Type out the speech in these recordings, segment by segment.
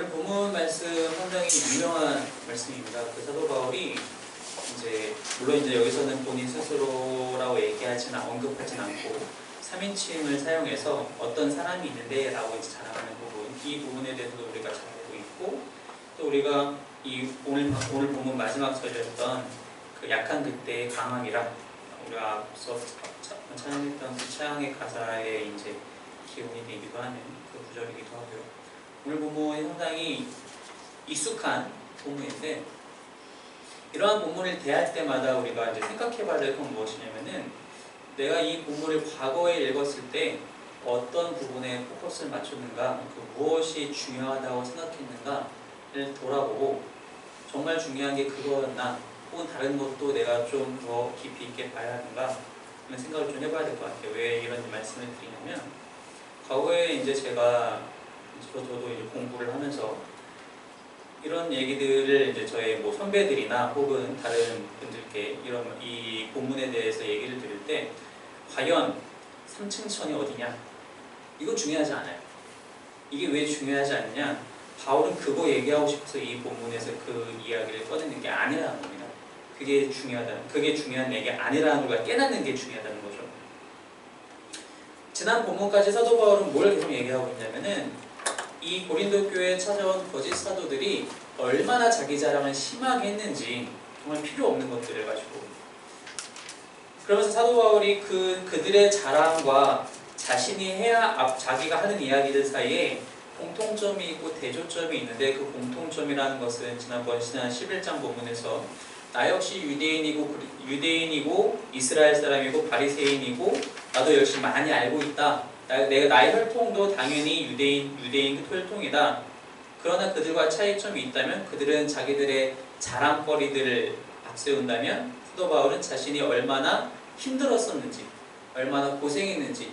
오늘 본문 말씀 상당히 유명한 말씀입니다. 그 사도 바울이 물론 여기서는 본인 스스로라고 언급하진 않고 3인칭을 사용해서 어떤 사람이 있는데라고 자랑하는 부분, 이 부분에 대해서도 우리가 잘 알고 있고, 또 우리가 오늘 본문 마지막 절이었던 그 약한 그때의 강함이라, 우리가 앞서 찬양했던 그 찬양의 가사의 기본이 되기도 하는 그 구절이기도 하고요. 오늘 본문이 상당히 익숙한 본문인데, 이러한 본문을 대할 때마다 우리가 생각해봐야 될 건 무엇이냐면은, 내가 이 본문을 과거에 읽었을 때 어떤 부분에 포커스를 맞췄는가, 무엇이 중요하다고 생각했는가를 돌아보고, 정말 중요한 게 그거였나, 혹은 다른 것도 내가 좀 더 깊이 있게 봐야 하는가 하는 생각을 좀 해봐야 될 것 같아요. 왜 이런 말씀을 드리냐면, 과거에 저도 공부를 하면서 이런 얘기들을 저의 선배들이나 혹은 다른 분들께 이 본문에 대해서 얘기를 드릴 때, 과연 3층 천이 어디냐? 이거 중요하지 않아요. 이게 왜 중요하지 않느냐? 바울은 그거 얘기하고 싶어서 이 본문에서 그 이야기를 꺼내는 게 아니라는 겁니다. 그게 중요한 얘기 아니라는 걸 깨닫는 게 중요하다는 거죠. 지난 본문까지 사도 바울은 뭘 계속 얘기하고 있냐면은, 이 고린도 교회에 찾아온 거짓 사도들이 얼마나 자기 자랑을 심하게 했는지, 정말 필요 없는 것들을 가지고, 그러면서 사도 바울이 그들의 자랑과 자기가 하는 이야기들 사이에 공통점이 있고 대조점이 있는데, 그 공통점이라는 것은 지난 11장 본문에서 나 역시 유대인이고 이스라엘 사람이고 바리새인이고 나도 역시 많이 알고 있다. 나의 혈통도 당연히 유대인 혈통이다. 그러나 그들과 차이점이 있다면, 그들은 자기들의 자랑거리들을 앞세운다면, 사도 바울은 자신이 얼마나 힘들었었는지, 얼마나 고생했는지,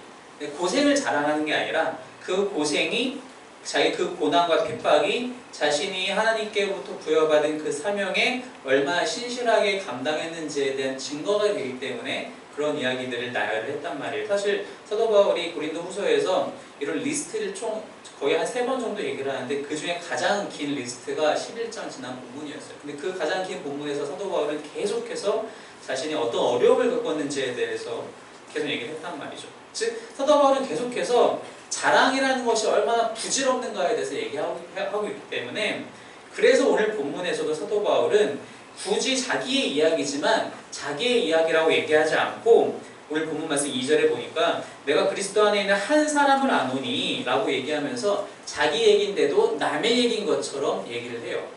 고생을 자랑하는 게 아니라 그 고생이, 자기 그 고난과 핍박이 자신이 하나님께로부터 부여받은 그 사명에 얼마나 신실하게 감당했는지에 대한 증거가 되기 때문에 그런 이야기들을 나열을 했단 말이에요. 사실 사도 바울이 고린도 후서에서 이런 리스트를 총 거의 한 3번 정도 얘기를 하는데, 그 중에 가장 긴 리스트가 11장 지난 본문이었어요. 근데 그 가장 긴 본문에서 사도 바울은 계속해서 자신이 어떤 어려움을 겪었는지에 대해서 계속 얘기를 했단 말이죠. 즉 사도 바울은 계속해서 자랑이라는 것이 얼마나 부질없는가에 대해서 얘기하고 있기 때문에, 그래서 오늘 본문에서도 사도 바울은 굳이 자기의 이야기지만 자기의 이야기라고 얘기하지 않고, 오늘 본문 말씀 2절에 보니까 내가 그리스도 안에 있는 한 사람을 아노니 라고 얘기하면서 자기 얘기인데도 남의 얘기인 것처럼 얘기를 해요.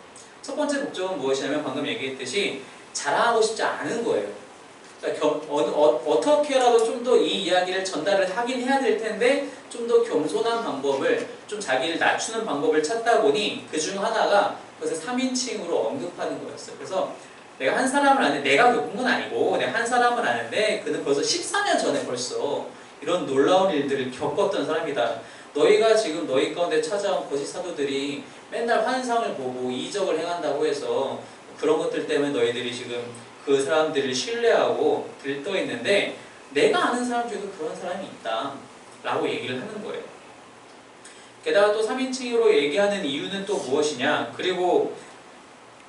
첫 번째 목적은 무엇이냐면, 방금 얘기했듯이 자랑하고 싶지 않은 거예요. 어떻게라도 좀 더 이 이야기를 전달을 하긴 해야 될 텐데, 좀 더 겸손한 방법을, 좀 자기를 낮추는 방법을 찾다 보니 그 중 하나가 그것을 3인칭으로 언급하는 거였어요. 그래서 내가 한 사람을 아는데, 내가 겪은 건 아니고 내가 한 사람을 아는데 그는 벌써 14년 전에 벌써 이런 놀라운 일들을 겪었던 사람이다. 너희가 지금 너희 가운데 찾아온 거짓 사도들이 맨날 환상을 보고 이적을 행한다고 해서 그런 것들 때문에 너희들이 지금 그 사람들을 신뢰하고 들떠 있는데, 내가 아는 사람 중에도 그런 사람이 있다 라고 얘기를 하는 거예요. 게다가 또 3인칭으로 얘기하는 이유는 또 무엇이냐, 그리고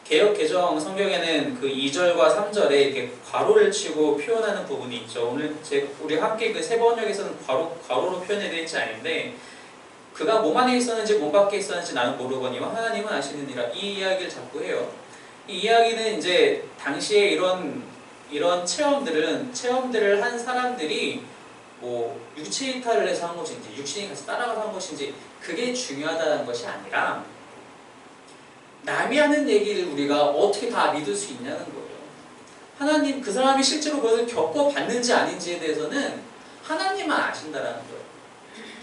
개역 개정 성경에는 그 2절과 3절에 이렇게 괄호를 치고 표현하는 부분이 있죠. 오늘 우리 함께 그 3번역에서는 괄호로 표현되어 있지 않은데, 그가 몸 안에 있었는지 몸 밖에 있었는지 나는 모르거니와 하나님은 아시느니라, 이 이야기를 자꾸 해요. 이 이야기는 당시에 이런 체험들을 한 사람들이 육체 이탈을 해서 한 것인지 육신이 같이 따라가서 한 것인지 그게 중요하다는 것이 아니라, 남이 하는 얘기를 우리가 어떻게 다 믿을 수 있냐는 거예요. 하나님, 그 사람이 실제로 그것을 겪어봤는지 아닌지에 대해서는 하나님만 아신다라는 거예요.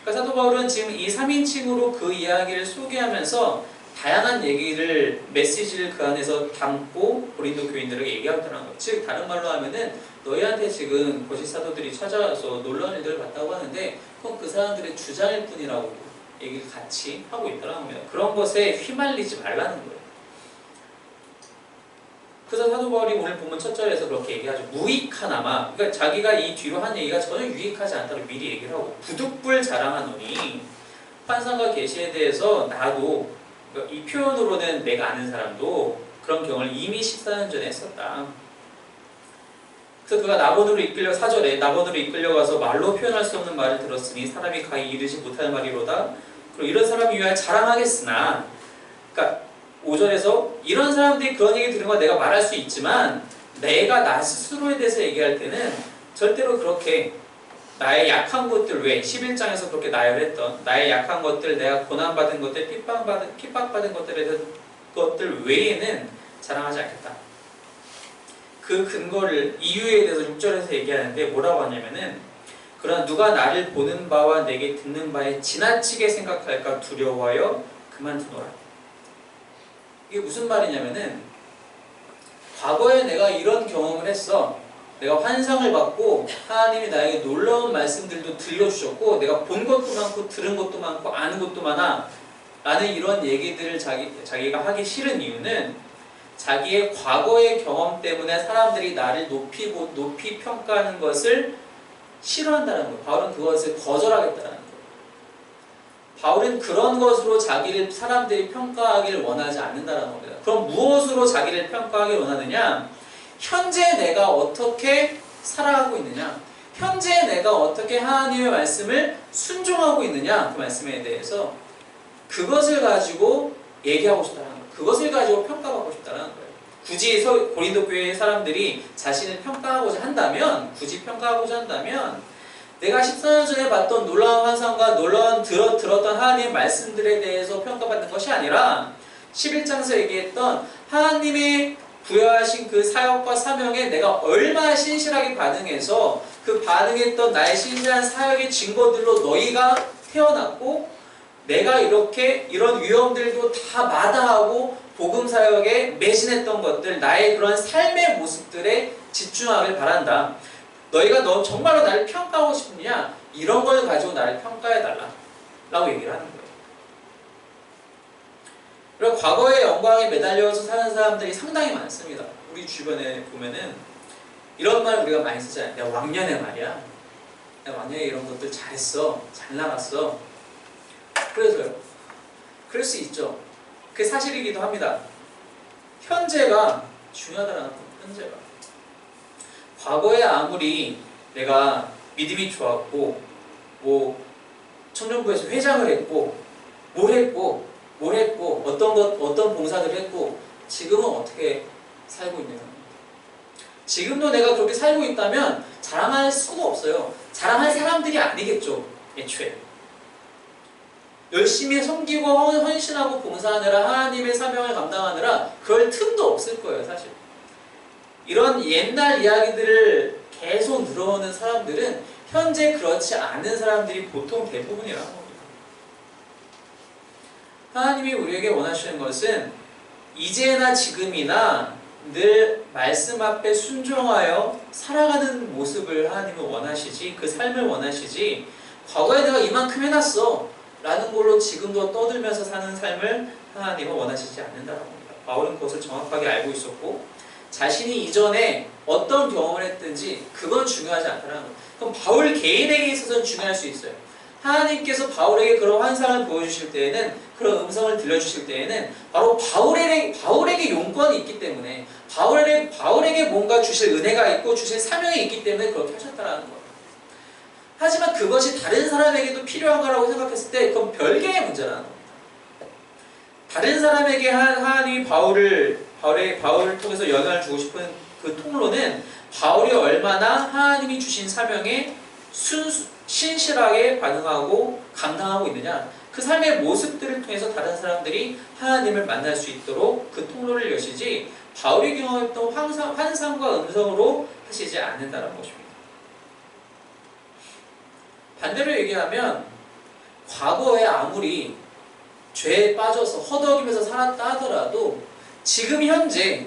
그러니까 사도 바울은 지금 이 3인칭으로 그 이야기를 소개하면서 다양한 메시지를 그 안에서 담고 고린도 교인들에게 얘기하더라는 거예요. 즉 다른 말로 하면은, 너희한테 지금 거짓 사도들이 찾아와서 놀라운 일들을 봤다고 하는데, 그건 그 사람들의 주장일 뿐이라고 얘기를 같이 하고 있더라는 겁니다. 그런 것에 휘말리지 말라는 거예요. 그래서 사도 바울이 오늘 본문 첫 절에서 그렇게 얘기하죠. 무익하나마, 그러니까 자기가 이 뒤로 한 얘기가 전혀 유익하지 않다고 미리 얘기를 하고, 부득불 자랑하노니, 환상과 계시에 대해서 나도 그러니까 이 표현으로는 내가 아는 사람도 그런 경험을 이미 14년 전에 했었다. 그래서 그가 낙원으로 이끌려 4절에 낙원으로 이끌려가서 말로 표현할 수 없는 말을 들었으니 사람이 가히 이르지 못할 말이로다. 그리고 이런 사람이 위하여 자랑하겠으나, 그러니까 5절에서 이런 사람들이 그런 얘기 들은 거 내가 말할 수 있지만 내가 나 스스로에 대해서 얘기할 때는 절대로 그렇게 나의 약한 것들 외에 11장에서 그렇게 나열했던 나의 약한 것들, 내가 고난받은 것들, 핍박받은 것들 외에는 자랑하지 않겠다. 그 근거를 이유에 대해서 6절에서 얘기하는데 뭐라고 하냐면은 그러나 누가 나를 보는 바와 내게 듣는 바에 지나치게 생각할까 두려워하여 그만두노라. 이게 무슨 말이냐면은 과거에 내가 이런 경험을 했어. 내가 환상을 받고 하나님이 나에게 놀라운 말씀들도 들려주셨고 내가 본 것도 많고 들은 것도 많고 아는 것도 많아 라는 이런 얘기들을 자기가 하기 싫은 이유는 자기의 과거의 경험 때문에 사람들이 나를 높이 평가하는 것을 싫어한다는 거예요. 바울은 그것을 거절하겠다는 거예요. 바울은 그런 것으로 자기를 사람들이 평가하기를 원하지 않는다는 겁니다. 그럼 무엇으로 자기를 평가하길 원하느냐? 현재 내가 어떻게 살아가고 있느냐? 현재 내가 어떻게 하나님의 말씀을 순종하고 있느냐? 그 말씀에 대해서 그것을 가지고 얘기하고 싶다는 거예요. 그것을 가지고 평가받고 싶다는 거예요. 굳이 고린도 교회의 사람들이 자신을 평가하고자 한다면, 내가 14년 전에 봤던 놀라운 환상과 놀라운 들었던 하나님의 말씀들에 대해서 평가받는 것이 아니라 11장에서 얘기했던 하나님의 부여하신 그 사역과 사명에 내가 얼마나 신실하게 반응해서 그 반응했던 나의 신실한 사역의 증거들로 너희가 태어났고 내가 이렇게 이런 위험들도 다 마다하고 복음 사역에 매진했던 것들, 나의 그런 삶의 모습들에 집중하길 바란다. 너희가 정말로 나를 평가하고 싶느냐? 이런 걸 가지고 나를 평가해달라 라고 얘기를 하는 거예요. 그리고 과거의 영광에 매달려서 사는 사람들이 상당히 많습니다. 우리 주변에 보면은 이런 말 우리가 많이 쓰잖아요. 내가 왕년에 말이야. 내가 왕년에 이런 것들 잘했어. 잘 나갔어. 그래서요. 그럴 수 있죠. 그게 사실이기도 합니다. 현재가 중요하다는 겁니다. 현재가. 과거에 아무리 내가 믿음이 좋았고 뭐 청년부에서 회장을 했고 뭘 했고 어떤 봉사를 했고 지금은 어떻게 살고 있느냐. 지금도 내가 그렇게 살고 있다면 자랑할 수가 없어요. 자랑할 사람들이 아니겠죠. 애초에. 열심히 섬기고 헌신하고 봉사하느라 하나님의 사명을 감당하느라 그럴 틈도 없을 거예요. 사실. 이런 옛날 이야기들을 계속 늘어오는 사람들은 현재 그렇지 않은 사람들이 보통 대부분이라는 겁니다. 하나님이 우리에게 원하시는 것은 이제나 지금이나 늘 말씀 앞에 순종하여 살아가는 모습을 하나님은 원하시지, 그 삶을 원하시지, 과거에 내가 이만큼 해놨어 라는 걸로 지금도 떠들면서 사는 삶을 하나님은 원하시지 않는다는 겁니다. 바울은 그것을 정확하게 알고 있었고 자신이 이전에 어떤 경험을 했든지 그건 중요하지 않다는 거예요. 그럼 바울 개인에게 있어서는 중요할 수 있어요. 하나님께서 바울에게 그런 환상을 보여주실 때에는, 그런 음성을 들려주실 때에는 바로 바울에게 용건이 있기 때문에 바울에게 뭔가 주실 은혜가 있고 주실 사명이 있기 때문에 그렇게 하셨다는 거예요. 하지만 그것이 다른 사람에게도 필요한가라고 생각했을 때 그건 별개의 문제라는 겁니다. 다른 사람에게 하나님이 바울을 통해서 영향을 주고 싶은 그 통로는 바울이 얼마나 하나님이 주신 사명에 신실하게 반응하고 감당하고 있느냐, 그 삶의 모습들을 통해서 다른 사람들이 하나님을 만날 수 있도록 그 통로를 여시지 바울이 경험했던 환상과 음성으로 하시지 않는다는 것입니다. 반대로 얘기하면 과거에 아무리 죄에 빠져서 허덕이면서 살았다 하더라도 지금 현재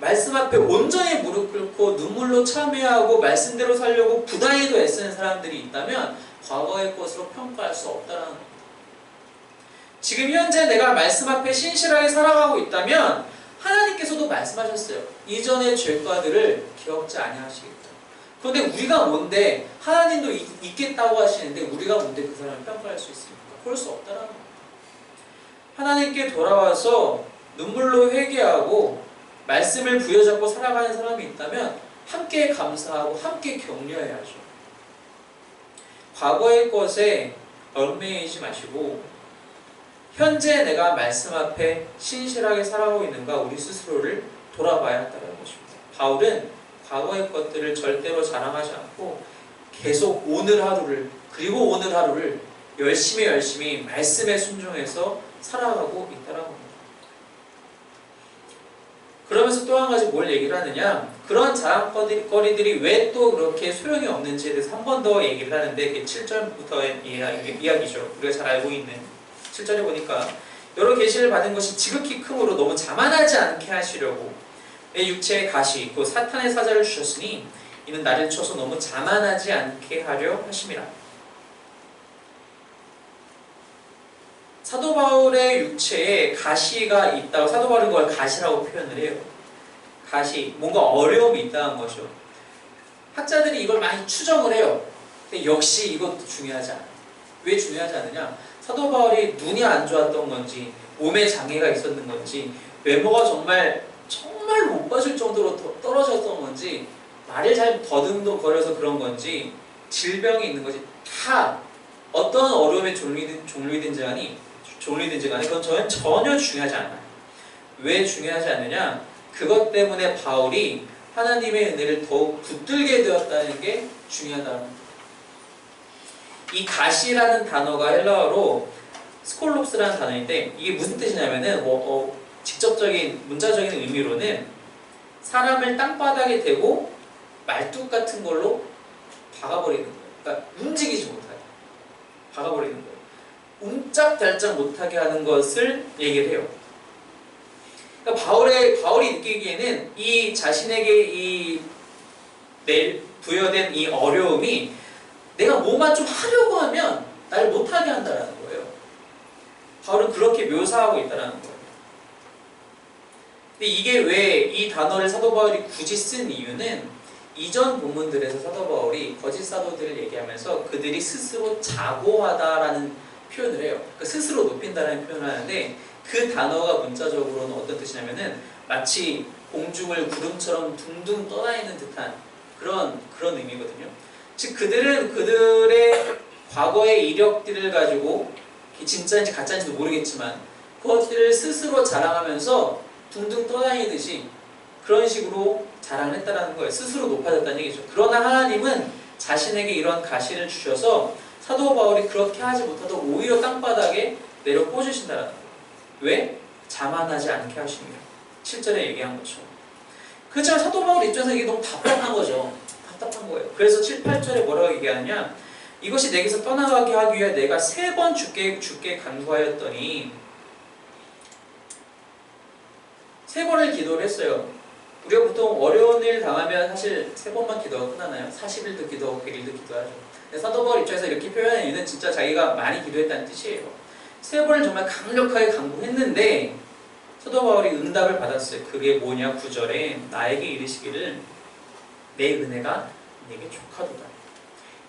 말씀 앞에 온전히 무릎 꿇고 눈물로 참회하고 말씀대로 살려고 부단히도 애쓰는 사람들이 있다면 과거의 것으로 평가할 수 없다는 겁니다. 지금 현재 내가 말씀 앞에 신실하게 살아가고 있다면 하나님께서도 말씀하셨어요. 이전의 죄과들을 기억지 아니하시겠다. 그런데 우리가 뭔데, 하나님도 있겠다고 하시는데 우리가 뭔데 그 사람을 평가할 수 있습니까? 그럴 수 없다는 겁니다. 하나님께 돌아와서 눈물로 회개하고 말씀을 부여잡고 살아가는 사람이 있다면 함께 감사하고 함께 격려해야죠. 과거의 것에 얽매이지 마시고 현재 내가 말씀 앞에 신실하게 살아가고 있는가 우리 스스로를 돌아봐야 한다는 것입니다. 바울은 과거의 것들을 절대로 자랑하지 않고 계속 오늘 하루를 그리고 오늘 하루를 열심히 말씀에 순종해서 살아가고 있다는 겁니다. 그러면서 또 한 가지 뭘 얘기를 하느냐, 그런 자랑거리들이 왜 또 그렇게 소용이 없는지에 대해서 한 번 더 얘기를 하는데 7절부터의 이야기죠. 우리가 잘 알고 있는 7절에 보니까 여러 계시를 받은 것이 지극히 크므로 너무 자만하지 않게 하시려고 내 육체에 가시 곧 사탄의 사자를 주셨으니 이는 나를 쳐서 너무 자만하지 않게 하려 하심이라. 사도 바울의 육체에 가시가 있다고, 사도 바울은 그걸 가시라고 표현을 해요. 가시, 뭔가 어려움이 있다는 거죠. 학자들이 이걸 많이 추정을 해요. 근데 역시 이것도 중요하지 않아요. 왜 중요하지 않느냐? 사도 바울이 눈이 안 좋았던 건지, 몸에 장애가 있었는 건지, 외모가 정말 못 봐줄 정도로 떨어졌던 건지, 말을 잘 더듬거려서 그런 건지, 질병이 있는 건지, 다 어떤 어려움에 종류이든지 간에 그건 저는 전혀 중요하지 않아요. 왜 중요하지 않느냐? 그것 때문에 바울이 하나님의 은혜를 더욱 붙들게 되었다는 게 중요하다는 겁니다. 이 가시라는 단어가 헬라어로 스콜롭스라는 단어인데 이게 무슨 뜻이냐면은 직접적인 문자적인 의미로는 사람을 땅바닥에 대고 말뚝 같은 걸로 박아버리는 거예요. 그러니까 움직이지 못하게 박아버리는 거예요. 움짝달짝 못하게 하는 것을 얘기를 해요. 그러니까 바울이 느끼기에는 이 자신에게 부여된 이 어려움이 내가 뭐만 좀 하려고 하면 날 못하게 한다는 거예요. 바울은 그렇게 묘사하고 있다는 거예요. 근데 이게 왜 이 단어를 사도 바울이 굳이 쓴 이유는 이전 본문들에서 사도 바울이 거짓 사도들을 얘기하면서 그들이 스스로 자고하다라는 표현을 해요. 그러니까 스스로 높인다라는 표현을 하는데 그 단어가 문자적으로는 어떤 뜻이냐면은 마치 공중을 구름처럼 둥둥 떠다니는 듯한 그런 의미거든요. 즉 그들은 그들의 과거의 이력들을 가지고 진짜인지 가짜인지도 모르겠지만 그것들을 스스로 자랑하면서 둥둥 떠다니듯이 그런 식으로 자랑을 했다는 거예요. 스스로 높아졌다는 얘기죠. 그러나 하나님은 자신에게 이런 가시를 주셔서 사도 바울이 그렇게 하지 못하도록 오히려 땅바닥에 내려 꽂으신다는 거예요. 왜? 자만하지 않게 하십니다. 7절에 얘기한 것처럼. 그렇지만 사도 바울 입장에서 이게 너무 답답한 거죠. 답답한 거예요. 그래서 7, 8절에 뭐라고 얘기하냐? 이것이 내게서 떠나가게 하기 위해 내가 3번 주께 간구하였더니 3번을 기도를 했어요. 우리가 보통 어려운 일 당하면 사실 3번만 기도하고 끝나나요? 40일도 기도하고 100일도 기도하죠. 사도 바울 입장에서 이렇게 표현하는 이유는 진짜 자기가 많이 기도했다는 뜻이에요. 3번을 정말 강력하게 간구했는데 사도 바울이 응답을 받았어요. 그게 뭐냐? 9절에 나에게 이르시기를 내 은혜가 내게 족하도다.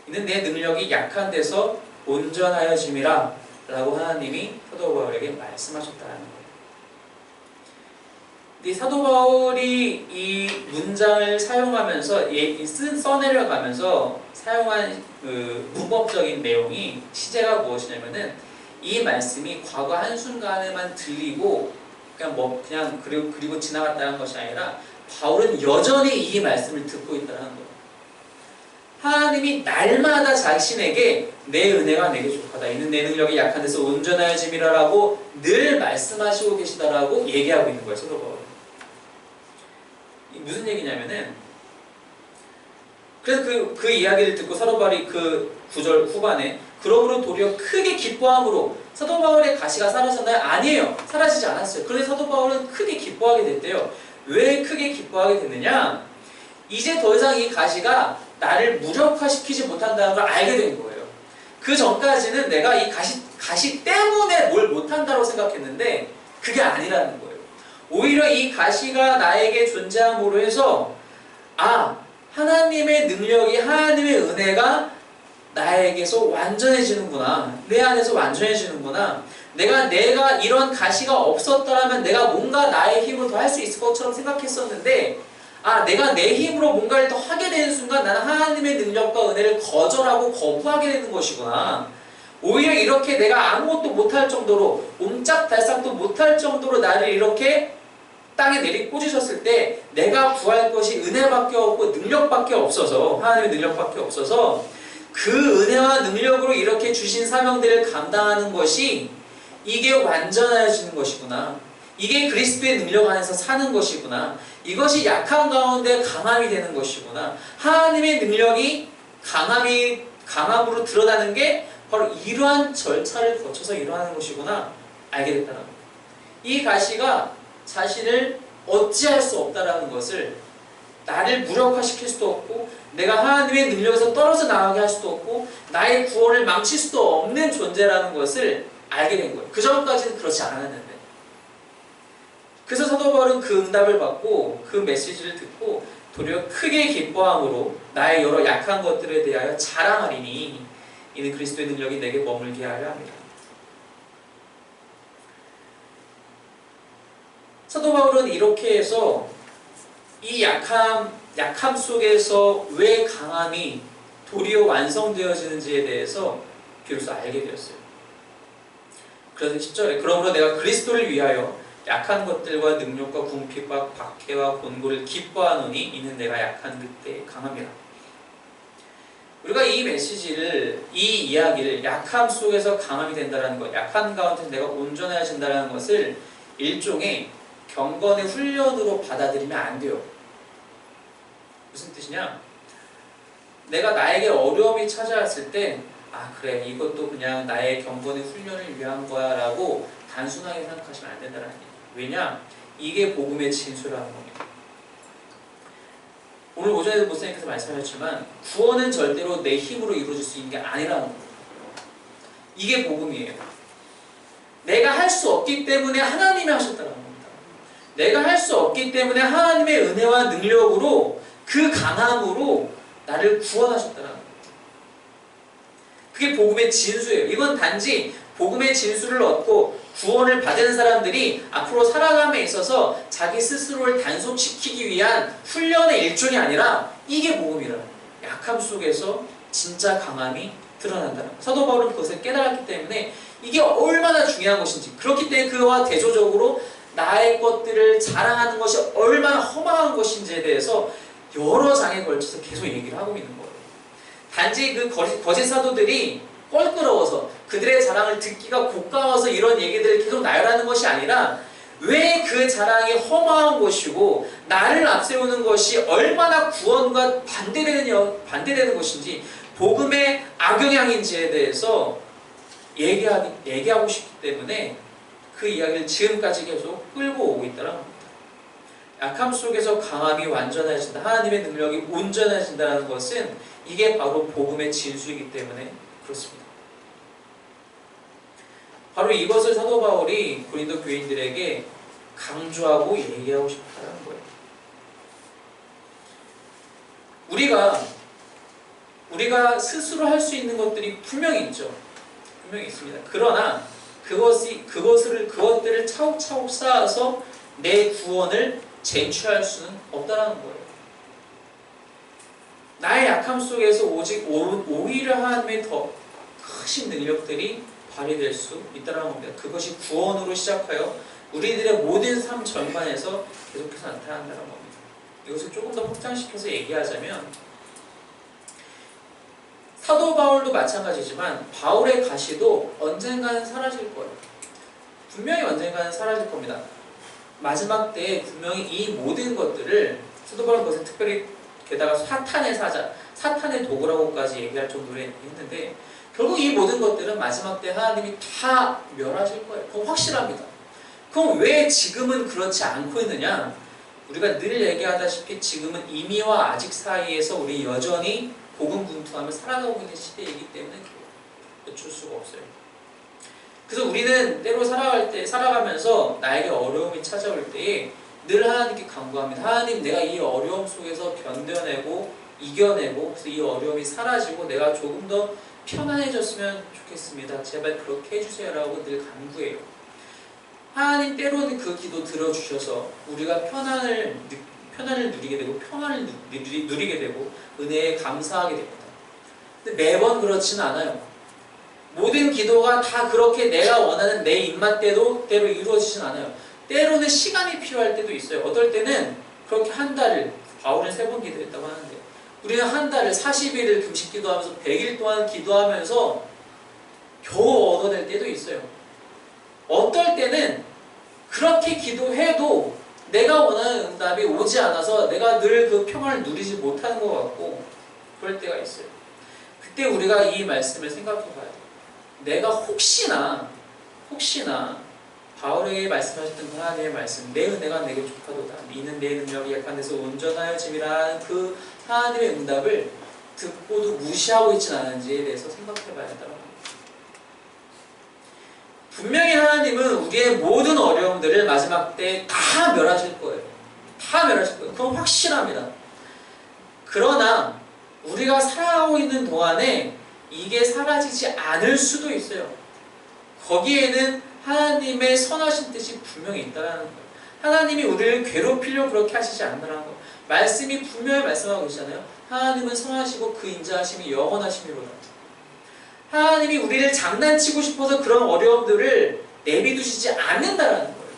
이는 내 능력이 약한 데서 온전하여짐이라 라고 하나님이 사도 바울에게 말씀하셨다는 거예요. 이 사도 바울이 이 문장을 사용하면서 써내려가면서 사용한 그 문법적인 내용이 시제가 무엇이냐면은 이 말씀이 과거 한순간에만 들리고 그냥 그리고 지나갔다는 것이 아니라 바울은 여전히 이 말씀을 듣고 있다는 거예요. 하나님이 날마다 자신에게 내 은혜가 내게 족하다. 이는 내 능력이 약한 데서 온전하여짐이라라고 늘 말씀하시고 계시다라고 얘기하고 있는 거예요. 사도 바울은. 무슨 얘기냐면은 그래서 그 이야기를 듣고 사도 바울이 그 9절 후반에 그러므로 도리어 크게 기뻐함으로 사도 바울의 가시가 사라졌나요? 아니에요. 사라지지 않았어요. 그런데 사도 바울은 크게 기뻐하게 됐대요. 왜 크게 기뻐하게 됐느냐? 이제 더 이상 이 가시가 나를 무력화시키지 못한다는 걸 알게 된 거예요. 그 전까지는 내가 이 가시 때문에 뭘 못한다고 생각했는데 그게 아니라는 거예요. 오히려 이 가시가 나에게 존재함으로 해서 하나님의 능력이 하나님의 은혜가 나에게서 완전해지는구나. 내 안에서 완전해지는구나. 내가 이런 가시가 없었더라면 내가 뭔가 나의 힘으로 더 할 수 있을 것처럼 생각했었는데, 내가 내 힘으로 뭔가를 더 하게 되는 순간 나는 하나님의 능력과 은혜를 거절하고 거부하게 되는 것이구나. 오히려 이렇게 내가 아무것도 못할 정도로, 옴짝달싹도 못할 정도로 나를 이렇게 땅에 내리꽂으셨을 때 내가 구할 것이 은혜밖에 없고 능력밖에 없어서, 하나님의 능력밖에 없어서 그 은혜와 능력으로 이렇게 주신 사명들을 감당하는 것이 이게 완전해지는 것이구나. 이게 그리스도의 능력 안에서 사는 것이구나. 이것이 약한 가운데 강함이 되는 것이구나. 하나님의 능력이 강함으로 드러나는 게 바로 이러한 절차를 거쳐서 일어나는 것이구나. 알게 됐다는 겁니다. 이 가시가 자신을 어찌할 수 없다라는 것을, 나를 무력화시킬 수도 없고 내가 하나님의 능력에서 떨어져 나가게 할 수도 없고 나의 구원을 망칠 수도 없는 존재라는 것을 알게 된 거예요. 그 전까지는 그렇지 않았는데. 그래서 사도 바울은 그 응답을 받고 그 메시지를 듣고 도리어 크게 기뻐함으로 나의 여러 약한 것들에 대하여 자랑하리니 이는 그리스도의 능력이 내게 머물게 하려 합니다. 사도 바울은 이렇게 해서 이 약함 속에서 왜 강함이 도리어 완성되어지는지에 대해서 비로소 알게 되었어요. 그래서 10절에 그러므로 내가 그리스도를 위하여 약한 것들과 능력과 궁핍과 박해와 곤고를 기뻐하노니 이는 내가 약한 그때 강함이라. 우리가 이 메시지를, 이 이야기를 약함 속에서 강함이 된다는 것, 약한 가운데서 내가 온전해진다는 것을 일종의 경건의 훈련으로 받아들이면 안 돼요. 무슨 뜻이냐? 내가 나에게 어려움이 찾아왔을 때 그래, 이것도 그냥 나의 경건의 훈련을 위한 거야 라고 단순하게 생각하시면 안 된다는 얘기예요. 왜냐? 이게 복음의 진수라는 겁니다. 오늘 오전에도 목사님께서 말씀하셨지만 구원은 절대로 내 힘으로 이루어질 수 있는 게 아니라는 겁니다. 이게 복음이에요. 내가 할 수 없기 때문에 하나님이 하셨다는 겁니다. 내가 할 수 없기 때문에 하나님의 은혜와 능력으로, 그 강함으로 나를 구원하셨다는 겁니다. 그게 복음의 진수예요. 이건 단지 복음의 진수를 얻고 구원을 받은 사람들이 앞으로 살아감에 있어서 자기 스스로를 단속시키기 위한 훈련의 일종이 아니라 이게 복음이라는 거예요. 약함 속에서 진짜 강함이 드러난다는 거예요. 사도 바울은 그것을 깨달았기 때문에 이게 얼마나 중요한 것인지, 그렇기 때문에 그와 대조적으로 나의 것들을 자랑하는 것이 얼마나 허망한 것인지에 대해서 여러 장에 걸쳐서 계속 얘기를 하고 있는 거예요. 단지 그 거짓 사도들이 껄끄러워서 그들의 자랑을 듣기가 고가워서 이런 얘기들을 계속 나열하는 것이 아니라 왜 그 자랑이 허망한 것이고 나를 앞세우는 것이 얼마나 구원과 반대되는 것인지, 복음의 악영향인지에 대해서 얘기하고 싶기 때문에 그 이야기를 지금까지 계속 끌고 오고 있다는 겁니다. 약함 속에서 강함이 완전해진다, 하나님의 능력이 온전해진다는 것은 이게 바로 복음의 진수이기 때문에 그렇습니다. 바로 이것을 사도 바울이 고린도 교인들에게 강조하고 얘기하고 싶다는 거예요. 우리가 스스로 할 수 있는 것들이 분명히 있죠. 분명히 있습니다. 그러나 그것들을 차곡차곡 쌓아서 내 구원을 쟁취할 수는 없다는 거예요. 나의 약함 속에서 오히려 하나님의 더 크신 능력들이 발휘될 수 있다는 겁니다. 그것이 구원으로 시작하여 우리들의 모든 삶 전반에서 계속해서 나타난다는 겁니다. 이것을 조금 더 확장시켜서 얘기하자면 사도 바울도 마찬가지지만 바울의 가시도 언젠가는 사라질 거예요. 분명히 언젠가는 사라질 겁니다. 마지막 때에 분명히 이 모든 것들을, 사도 바울은 그것을 특별히 게다가 사탄의 사자, 사탄의 도구라고까지 얘기할 정도로 했는데 결국 이 모든 것들은 마지막 때 하나님이 다 멸하실 거예요. 그건 확실합니다. 그럼 왜 지금은 그렇지 않고 있느냐? 우리가 늘 얘기하다시피 지금은 이미와 아직 사이에서 우리 여전히 고군분투하며 살아가고 있는 시대이기 때문에 어쩔 수가 없어요. 그래서 우리는 때로 살아가면서 나에게 어려움이 찾아올 때에 늘 하나님께 간구합니다. 하나님, 내가 이 어려움 속에서 견뎌내고 이겨내고 그래서 이 어려움이 사라지고 내가 조금 더 편안해졌으면 좋겠습니다. 제발 그렇게 해주세요라고 늘 간구해요. 하나님 때로는 그 기도 들어주셔서 우리가 편안을 누리게 되고 평안을 누리게 되고 은혜에 감사하게 됩니다. 근데 매번 그렇지는 않아요. 모든 기도가 다 그렇게 내가 원하는 내 입맛대로 이루어지진 않아요. 때로는 시간이 필요할 때도 있어요. 어떨 때는 그렇게 한 달을, 바울은 3번 기도했다고 하는데 우리는 한 달을 40일을 금식 기도하면서 100일 동안 기도하면서 겨우 얻어낼 때도 있어요. 어떨 때는 그렇게 기도해도 내가 원하는 응답이 오지 않아서 내가 늘 그 평안을 누리지 못하는 것 같고 그럴 때가 있어요. 그때 우리가 이 말씀을 생각해 봐야 돼요. 내가 혹시나 바울에게 말씀하셨던 그 하나님의 말씀, 내 은혜가 내게 족하도다, 이는 내 능력이 약한 데서 온전하여 짐이라는 그 하나님의 응답을 듣고도 무시하고 있지는 않은지에 대해서 생각해 봐야 한다고 합니다. 분명히 하나님은 우리의 모든 어려움들을 마지막 때 다 멸하실 거예요. 다 멸하실 거예요. 그건 확실합니다. 그러나 우리가 살아가고 있는 동안에 이게 사라지지 않을 수도 있어요. 거기에는 하나님의 선하신 뜻이 분명히 있다는 거예요. 하나님이 우리를 괴롭히려고 그렇게 하시지 않는다는 거예요. 말씀이 분명히 말씀하고 계시잖아요. 하나님은 선하시고 그 인자하심이 영원하심이로다. 하나님이 우리를 장난치고 싶어서 그런 어려움들을 내비두시지 않는다는 거예요.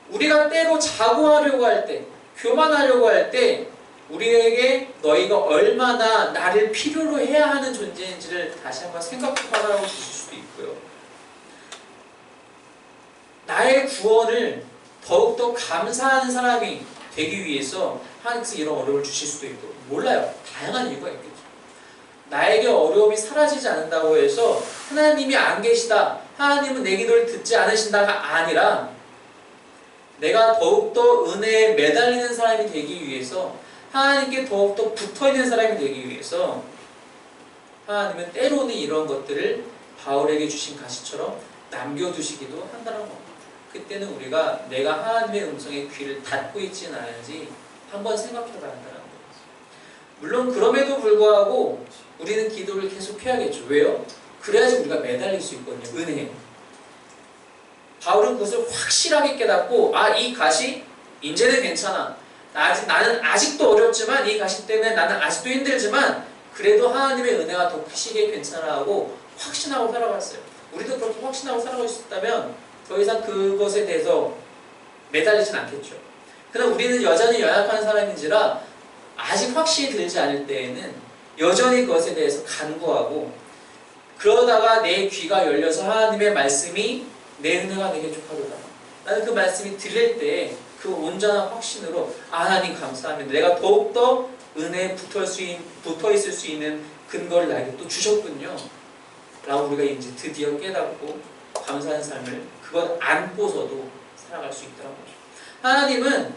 우리가 때로 자고하려고 할 때, 교만하려고 할 때 우리에게 너희가 얼마나 나를 필요로 해야 하는 존재인지를 다시 한번 생각해보라고 주실 수도 있고요. 나의 구원을 더욱더 감사하는 사람이 되기 위해서 하나님께서 이런 어려움을 주실 수도 있고, 몰라요. 다양한 이유가 있겠죠. 나에게 어려움이 사라지지 않는다고 해서 하나님이 안 계시다, 하나님은 내 기도를 듣지 않으신다가 아니라 내가 더욱더 은혜에 매달리는 사람이 되기 위해서, 하나님께 더욱더 붙어있는 사람이 되기 위해서 하나님은 때로는 이런 것들을 바울에게 주신 가시처럼 남겨두시기도 한다는 겁니다. 그때는 우리가 내가 하나님의 음성에 귀를 닫고 있지는 않은지 한번 생각해봐야 한다는 거예요. 물론 그럼에도 불구하고 우리는 기도를 계속해야겠죠. 왜요? 그래야지 우리가 매달릴 수 있거든요. 은혜에. 바울은 그것을 확실하게 깨닫고, 이 가시 이제는 괜찮아. 나는 아직도 어렵지만, 이 가시 때문에 나는 아직도 힘들지만 그래도 하나님의 은혜가 더 크시게 괜찮아 하고 확신하고 살아갔어요. 우리도 그렇게 확신하고 살아갈 수 있다면 더 이상 그것에 대해서 매달리진 않겠죠. 그러나 우리는 여전히 연약한 사람인지라 아직 확신이 들지 않을 때에는 여전히 그것에 대해서 간구하고, 그러다가 내 귀가 열려서 하나님의 말씀이 내 은혜가 내게 족하도다, 나는 그 말씀이 들릴 때 그 온전한 확신으로 하나님 감사합니다, 내가 더욱더 은혜에 붙어있을 수 있는 근거를 나에게 또 주셨군요 라고 우리가 이제 드디어 깨닫고 감사하는 삶을 그것 안고서도 살아갈 수 있다는 거죠. 하나님은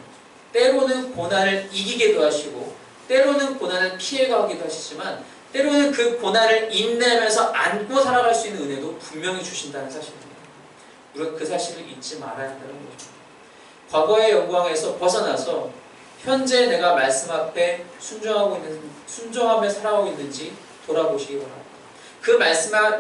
때로는 고난을 이기게도 하시고 때로는 고난을 피해가기도 하시지만 때로는 그 고난을 인내하면서 안고 살아갈 수 있는 은혜도 분명히 주신다는 사실입니다. 우리가 그 사실을 잊지 말아야 한다는 거죠. 과거의 영광에서 벗어나서 현재 내가 말씀 앞에 순종하며 살아가고 있는지 돌아보시기 바랍니다. 그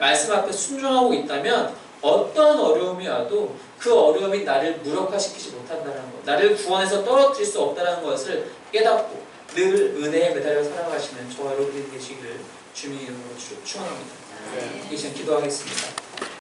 말씀 앞에 순종하고 있다면 어떤 어려움이 와도 그 어려움이 나를 무력화시키지 못한다는 것, 나를 구원해서 떨어뜨릴 수 없다는 것을 깨닫고 늘 은혜에 매달려 살아가시는 저와 여러분이 되시기를 주님의 이름으로 축원합니다. 이 시간 기도하겠습니다.